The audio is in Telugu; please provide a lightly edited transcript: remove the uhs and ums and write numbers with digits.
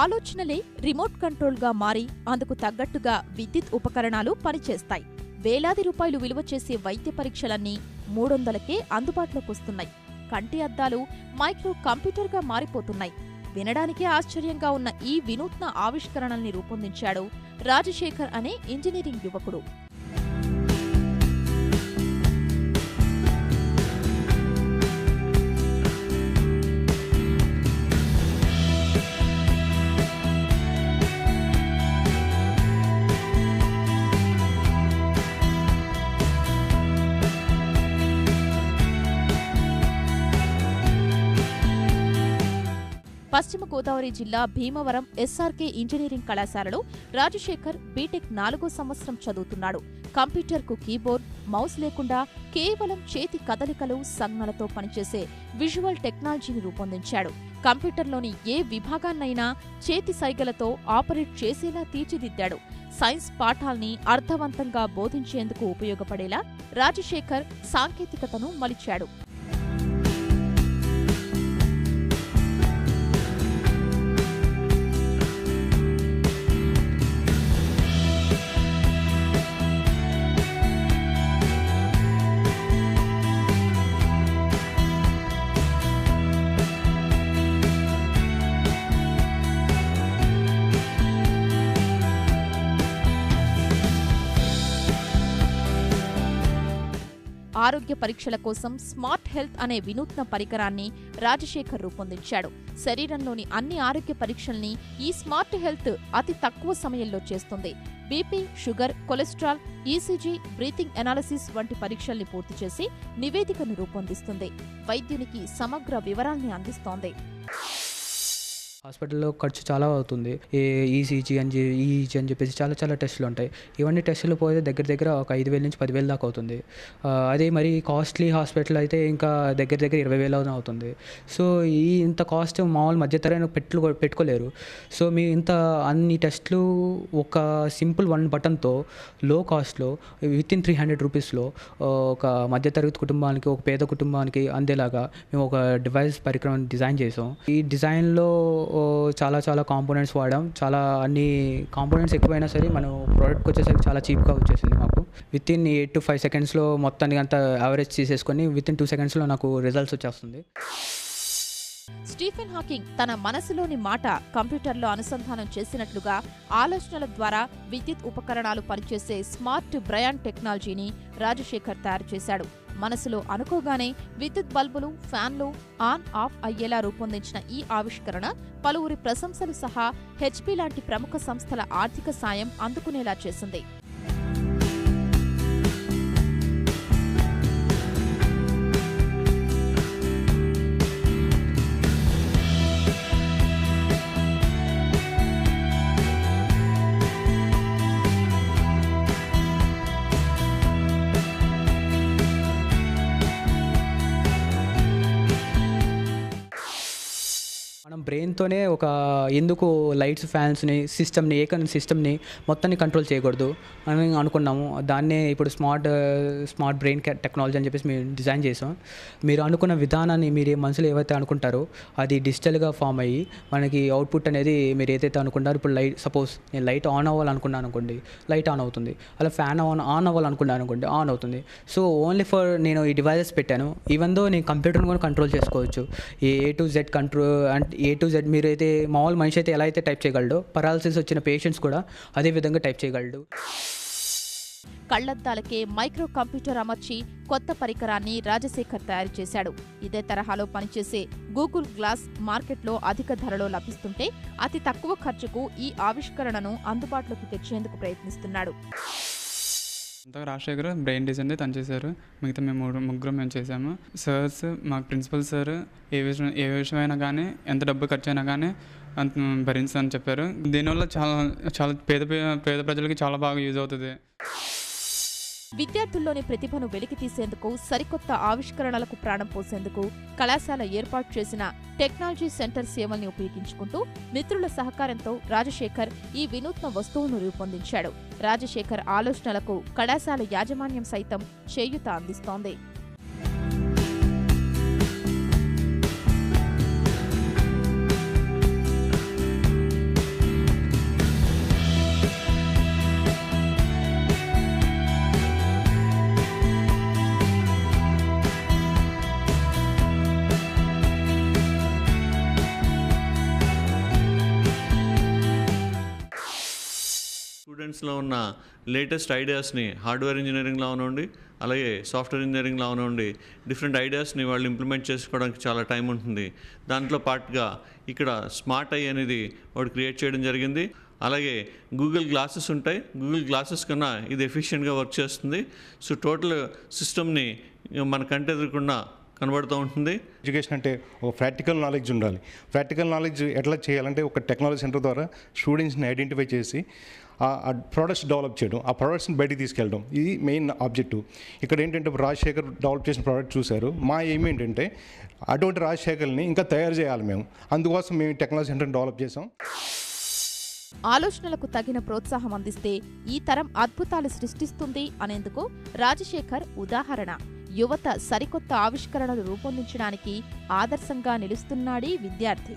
ఆలోచనలే రిమోట్ కంట్రోల్గా మారి అందుకు తగ్గట్టుగా విద్యుత్ ఉపకరణాలు పనిచేస్తాయి. వేలాది రూపాయలు విలువ చేసే వైద్య పరీక్షలన్నీ 300కే అందుబాటులోకొస్తున్నాయి. కంటి అద్దాలు మైక్రో కంప్యూటర్గా మారిపోతున్నాయి. వినడానికే ఆశ్చర్యంగా ఉన్న ఈ వినూత్న ఆవిష్కరణల్ని రూపొందించాడు రాజశేఖర్ అనే ఇంజనీరింగ్ యువకుడు. పశ్చిమ గోదావరి జిల్లా భీమవరం ఎస్ఆర్కే ఇంజనీరింగ్ కళాశాలలో రాజశేఖర్ బీటెక్ 4వ సంవత్సరం చదువుతున్నాడు. కంప్యూటర్కు కీబోర్డ్, మౌస్ లేకుండా కేవలం చేతి కదలికలు, సంజ్ఞలతో పనిచేసే విజువల్ టెక్నాలజీని రూపొందించాడు. కంప్యూటర్లోని ఏ విభాగాన్నైనా చేతి సైగలతో ఆపరేట్ చేసేలా తీర్చిదిద్దాడు. సైన్స్ పాఠాల్ని అర్థవంతంగా బోధించేందుకు ఉపయోగపడేలా రాజశేఖర్ సాంకేతికతను మలిచాడు. ఆరోగ్య పరీక్షల కోసం స్మార్ట్ హెల్త్ అనే వినూత్న పరికరాన్ని రాజశేఖర్ రూపొందించాడు. శరీరంలోని అన్ని ఆరోగ్య పరీక్షల్ని ఈ స్మార్ట్ హెల్త్ అతి తక్కువ సమయంలో చేస్తుంది. BP, sugar, cholesterol, ECG, breathing analysis వంటి పరీక్షల్ని పూర్తి చేసి నివేదికను రూపొందిస్తుంది. వైద్యునికి సమగ్ర వివరాల్ని అందిస్తోంది. హాస్పిటల్లో ఖర్చు చాలా అవుతుంది. ఈసీజీ ఈఈజీ అని చెప్పేసి చాలా టెస్టులు ఉంటాయి. ఇవన్నీ టెస్టులు పోతే దగ్గర ఒక 5,000 నుంచి 10,000 దాకా అవుతుంది. అదే మరి కాస్ట్లీ హాస్పిటల్ అయితే ఇంకా దగ్గర 20,000 అవుతుంది. సో ఇంత కాస్ట్ మామూలు మధ్యతరగతి పెట్టుకోలేరు. సో మీ అన్ని టెస్టులు ఒక సింపుల్ 1 బటన్తో లో కాస్ట్లో వితిన్ 300 రూపీస్లో ఒక మధ్యతరగతి కుటుంబానికి, ఒక పేద కుటుంబానికి అందేలాగా మేము ఒక పరికరం డిజైన్ చేసాం. ఈ డిజైన్లో చాలా కాంపోనెంట్స్ వాడాం. అన్ని కాంపోనెంట్స్ ఎక్కువైనా సరే మనం ప్రోడక్ట్కి వచ్చేసరికి చాలా చీప్గా వచ్చేసింది. మాకు వితిన్ 8 to 5 సెకండ్స్లో మొత్తానికి అంతా యావరేజ్ తీసేసుకొని వితిన్ 2 సెకండ్స్లో నాకు రిజల్ట్స్ వచ్చేస్తుంది. స్టీఫెన్ హాకింగ్ తన మనసులోని మాట కంప్యూటర్లో అనుసంధానం చేసినట్లుగా ఆలోచనల ద్వారా విద్యుత్ ఉపకరణాలు పనిచేసే స్మార్ట్ బ్రయాన్ టెక్నాలజీని రాజశేఖర్ తయారు చేశాడు. మనసులో అనుకోగానే విద్యుత్ బల్బులు, ఫ్యాన్లు ఆన్ ఆఫ్ అయ్యేలా రూపొందించిన ఈ ఆవిష్కరణ పలువురి ప్రశంసలు సహా హెచ్పీ లాంటి ప్రముఖ సంస్థల ఆర్థిక సాయం అందుకునేలా చేసింది. మనం బ్రెయిన్తోనే ఎందుకు లైట్స్, ఫ్యాన్స్ని, సిస్టమ్ని మొత్తాన్ని కంట్రోల్ చేయకూడదు అని అనుకున్నాము. దాన్నే ఇప్పుడు స్మార్ట్ బ్రెయిన్ టెక్నాలజీ అని చెప్పేసి మేము డిజైన్ చేసాం. మీరు అనుకున్న విధానాన్ని మీరు మనసులో ఏవైతే అనుకుంటారో అది డిజిటల్గా ఫామ్ అయ్యి మనకి అవుట్పుట్ అనేది మీరు ఏదైతే అనుకుంటారో, ఇప్పుడు సపోజ్ నేను లైట్ ఆన్ అవ్వాలనుకున్నాను అనుకోండి, లైట్ ఆన్ అవుతుంది. అలా ఫ్యాన్ ఆన్ అవ్వాలనుకున్నాను అనుకోండి, ఆన్ అవుతుంది. సో ఓన్లీ నేను ఈ డివైజెస్ పెట్టాను. ఈవెన్ దో నేను కంప్యూటర్ని కూడా కంట్రోల్ చేసుకోవచ్చు. ఏ టు జెడ్ కంట్రోల్ అంటే ఏ టు జెడ్. మీరు అయితే మామూలు మనిషి అయితే ఎలా అయితే టైప్ చేయగలడో, పరాలసిస్ వచ్చిన పేషెంట్స్ కూడా అదే విధంగా టైప్ చేయగలడు. కళ్లద్దాలకే మైక్రో కంప్యూటర్ అమర్చి కొత్త పరికరాన్ని రాజశేఖర్ తయారు చేశాడు. ఇదే తరహాలో పనిచేసే గూగుల్ గ్లాస్ మార్కెట్లో అధిక ధరలో లభిస్తుంటే అతి తక్కువ ఖర్చుకు ఈ ఆవిష్కరణను అందుబాటులోకి తెచ్చేందుకు ప్రయత్నిస్తున్నాడు. రాజశేఖర్ బ్రెయిన్ డిజైన్ తను చేశారు. మిగతా మేము ముగ్గురం చేసాము. సార్స్, మాకు ప్రిన్సిపల్ సార్ ఏ విషయమైనా కానీ, ఎంత డబ్బు ఖర్చు అయినా కానీ అంత భరించని చెప్పారు. దీనివల్ల చాలా పేద ప్రజలకి చాలా బాగా యూజ్ అవుతుంది. విద్యార్థుల్లోని ప్రతిభను వెలికితీసేందుకు, సరికొత్త ఆవిష్కరణలకు ప్రాణం పోసేందుకు కళాశాల ఏర్పాటు చేసిన టెక్నాలజీ సెంటర్ సేవల్ని ఉపయోగించుకుంటూ మిత్రుల సహకారంతో రాజశేఖర్ ఈ వినూత్న వస్తువును రూపొందించాడు. రాజశేఖర్ ఆలోచనలకు కళాశాల యాజమాన్యం సైతం చేయూత అందిస్తోంది. స్టూడెంట్స్లో ఉన్న లేటెస్ట్ ఐడియాస్ని హార్డ్వేర్ ఇంజనీరింగ్లో అవనండి, అలాగే సాఫ్ట్వేర్ ఇంజనీరింగ్లో అవనండి, డిఫరెంట్ ఐడియాస్ని వాళ్ళు ఇంప్లిమెంట్ చేసుకోవడానికి చాలా టైం ఉంటుంది. దాంట్లో పార్ట్గా ఇక్కడ స్మార్ట్ ఐ అనేది వాడు క్రియేట్ చేయడం జరిగింది. అలాగే గూగుల్ గ్లాసెస్ ఉంటాయి. గూగుల్ గ్లాసెస్ కన్నా ఇది ఎఫిషియెంట్గా వర్క్ చేస్తుంది. సో టోటల్ సిస్టమ్ని మన కంటి ఎదురకుండా కనబడుతూ ఉంటుంది. ఎడ్యుకేషన్ అంటే ఒక ప్రాక్టికల్ నాలెడ్జ్ ఉండాలి. ప్రాక్టికల్ నాలెడ్జ్ ఎట్లా చేయాలంటే ఒక టెక్నాలజీ సెంటర్ ద్వారా స్టూడెంట్స్ని ఐడెంటిఫై చేసి ఆ ప్రోడక్ట్స్ డెవలప్ చేయడం, ఆ ప్రోడక్ట్స్ని బయటికి తీసుకెళ్ళడం, ఇది మెయిన్ ఆబ్జెక్టివ్. ఇక్కడ ఏంటంటే రాజశేఖర్ డెవలప్ చేసిన ప్రోడక్ట్ చూశారు. మా ఎయిమ్ ఏంటంటే అటువంటి రాజశేఖర్ని ఇంకా తయారు చేయాలి మేము. అందుకోసం మేము టెక్నాలజీ సెంటర్ని డెవలప్ చేసాం. ఆలోచనలకు తగిన ప్రోత్సాహం అందిస్తే ఈ తరం అద్భుతాలు సృష్టిస్తుంది అనేందుకు రాజశేఖర్ ఉదాహరణ. యువత సరికొత్త ఆవిష్కరణలు రూపొందించడానికి ఆదర్శంగా నిలుస్తున్నాడీ విద్యార్థి.